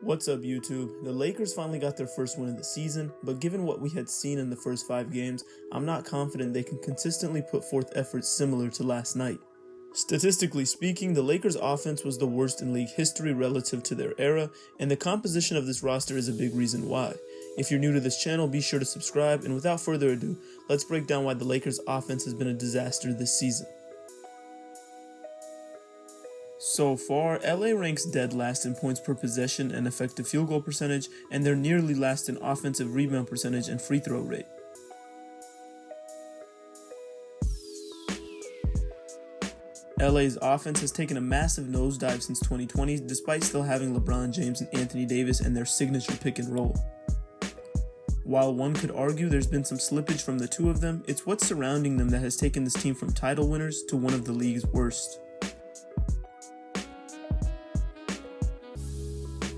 What's up, YouTube? The Lakers finally got their first win of the season, but given what we had seen in the first 5 games, I'm not confident they can consistently put forth efforts similar to last night. Statistically speaking, the Lakers' offense was the worst in league history relative to their era, and the composition of this roster is a big reason why. If you're new to this channel, be sure to subscribe, and without further ado, let's break down why the Lakers' offense has been a disaster this season. So far, LA ranks dead last in points per possession and effective field goal percentage, and they're nearly last in offensive rebound percentage and free throw rate. LA's offense has taken a massive nosedive since 2020, despite still having LeBron James and Anthony Davis and their signature pick and roll. While one could argue there's been some slippage from the two of them, it's what's surrounding them that has taken this team from title winners to one of the league's worst.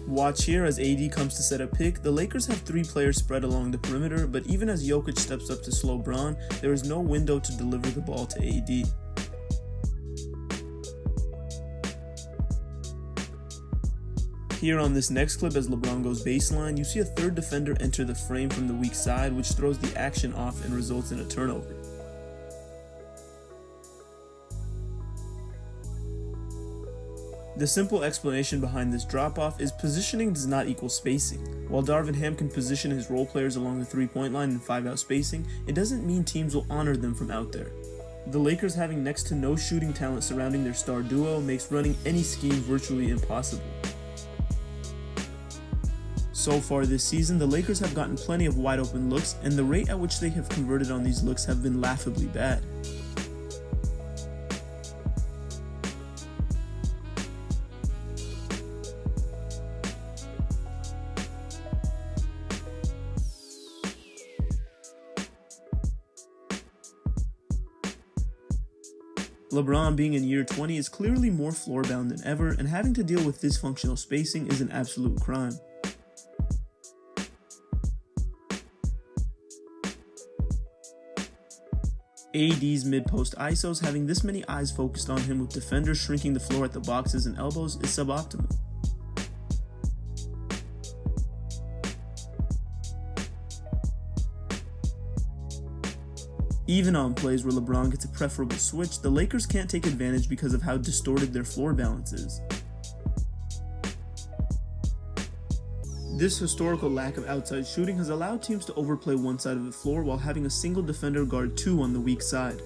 Watch here as AD comes to set a pick. The Lakers have 3 players spread along the perimeter, but even as Jokic steps up to slow Bron, there is no window to deliver the ball to AD. Here on this next clip, as LeBron goes baseline, you see a third defender enter the frame from the weak side, which throws the action off and results in a turnover. The simple explanation behind this drop-off is positioning does not equal spacing. While Darvin Ham can position his role players along the 3-point line in 5-out spacing, it doesn't mean teams will honor them from out there. The Lakers having next to no shooting talent surrounding their star duo makes running any scheme virtually impossible. So far this season, the Lakers have gotten plenty of wide open looks, and the rate at which they have converted on these looks have been laughably bad. LeBron, being in year 20, is clearly more floor-bound than ever, and having to deal with dysfunctional spacing is an absolute crime. AD's mid-post ISOs having this many eyes focused on him with defenders shrinking the floor at the boxes and elbows is suboptimal. Even on plays where LeBron gets a preferable switch, the Lakers can't take advantage because of how distorted their floor balance is. This historical lack of outside shooting has allowed teams to overplay one side of the floor while having a single defender guard 2 on the weak side.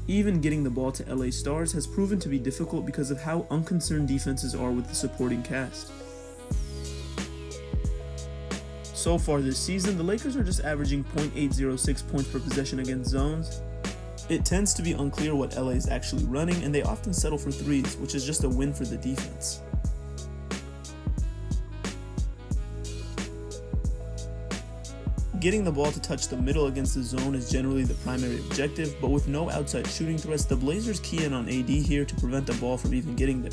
Even getting the ball to LA Stars has proven to be difficult because of how unconcerned defenses are with the supporting cast. So far this season, the Lakers are just averaging .806 points per possession against zones. It tends to be unclear what LA is actually running, and they often settle for threes, which is just a win for the defense. Getting the ball to touch the middle against the zone is generally the primary objective, but with no outside shooting threats, the Blazers key in on AD here to prevent the ball from even getting there.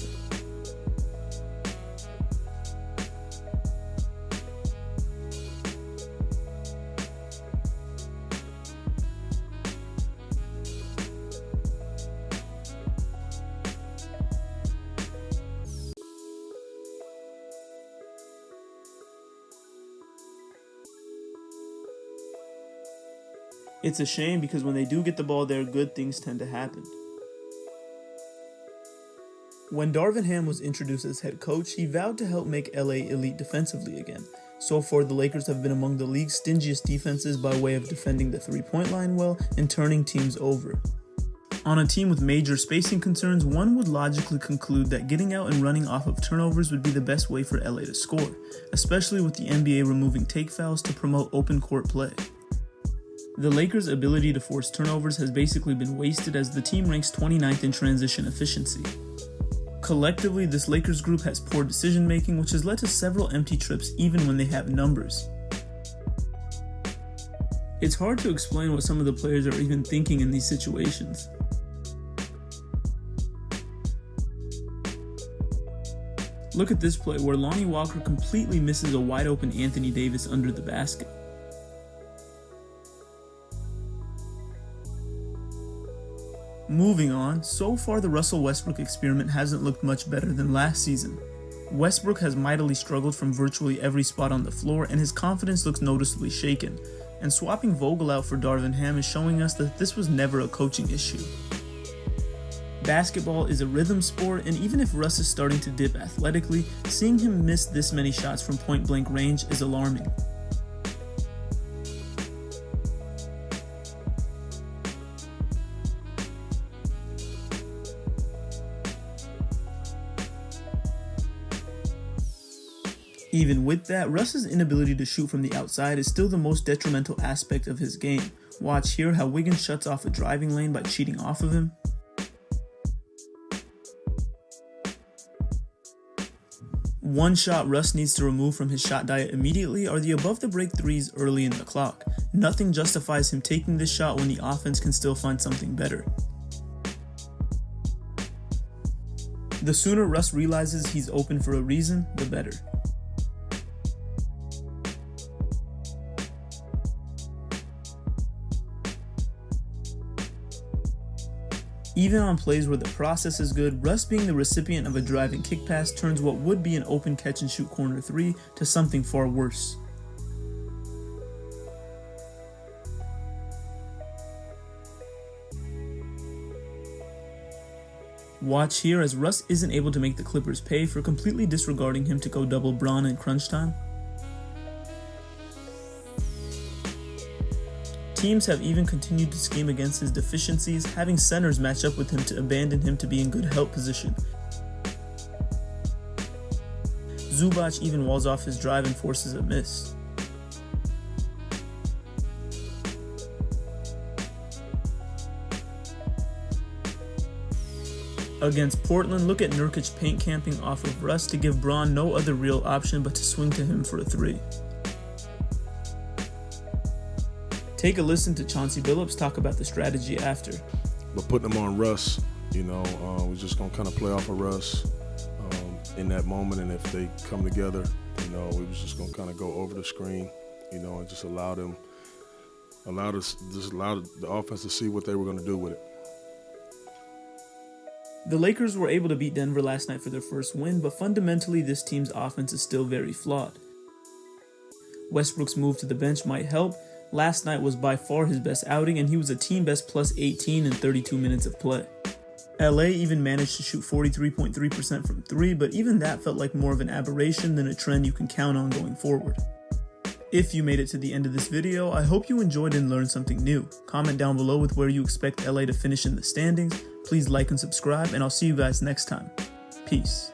It's a shame because when they do get the ball there, good things tend to happen. When Darvin Ham was introduced as head coach, he vowed to help make LA elite defensively again. So far, the Lakers have been among the league's stingiest defenses by way of defending the 3-point line well and turning teams over. On a team with major spacing concerns, one would logically conclude that getting out and running off of turnovers would be the best way for LA to score, especially with the NBA removing take fouls to promote open court play. The Lakers' ability to force turnovers has basically been wasted as the team ranks 29th in transition efficiency. Collectively, this Lakers group has poor decision making, which has led to several empty trips even when they have numbers. It's hard to explain what some of the players are even thinking in these situations. Look at this play where Lonnie Walker completely misses a wide open Anthony Davis under the basket. Moving on, so far the Russell Westbrook experiment hasn't looked much better than last season. Westbrook has mightily struggled from virtually every spot on the floor, and his confidence looks noticeably shaken. And swapping Vogel out for Darvin Ham is showing us that this was never a coaching issue. Basketball is a rhythm sport, and even if Russ is starting to dip athletically, seeing him miss this many shots from point-blank range is alarming. Even with that, Russ's inability to shoot from the outside is still the most detrimental aspect of his game. Watch here how Wiggins shuts off a driving lane by cheating off of him. One shot Russ needs to remove from his shot diet immediately are the above-the-break threes early in the clock. Nothing justifies him taking this shot when the offense can still find something better. The sooner Russ realizes he's open for a reason, the better. Even on plays where the process is good, Russ being the recipient of a driving kick pass turns what would be an open catch-and-shoot corner three to something far worse. Watch here as Russ isn't able to make the Clippers pay for completely disregarding him to go double Bron in crunch time. Teams have even continued to scheme against his deficiencies, having centers match up with him to abandon him to be in good help position. Zubac even walls off his drive and forces a miss. Against Portland, look at Nurkic paint camping off of Russ to give Bron no other real option but to swing to him for a three. Take a listen to Chauncey Billups talk about the strategy after. But putting them on Russ, we're just going to kind of play off of Russ in that moment. And if they come together, we was just going to kind of go over the screen, and just allow the offense to see what they were going to do with it. The Lakers were able to beat Denver last night for their first win, but fundamentally this team's offense is still very flawed. Westbrook's move to the bench might help. Last night was by far his best outing, and he was a team best plus 18 in 32 minutes of play. LA even managed to shoot 43.3% from three, but even that felt like more of an aberration than a trend you can count on going forward. If you made it to the end of this video, I hope you enjoyed and learned something new. Comment down below with where you expect LA to finish in the standings. Please like and subscribe, and I'll see you guys next time. Peace.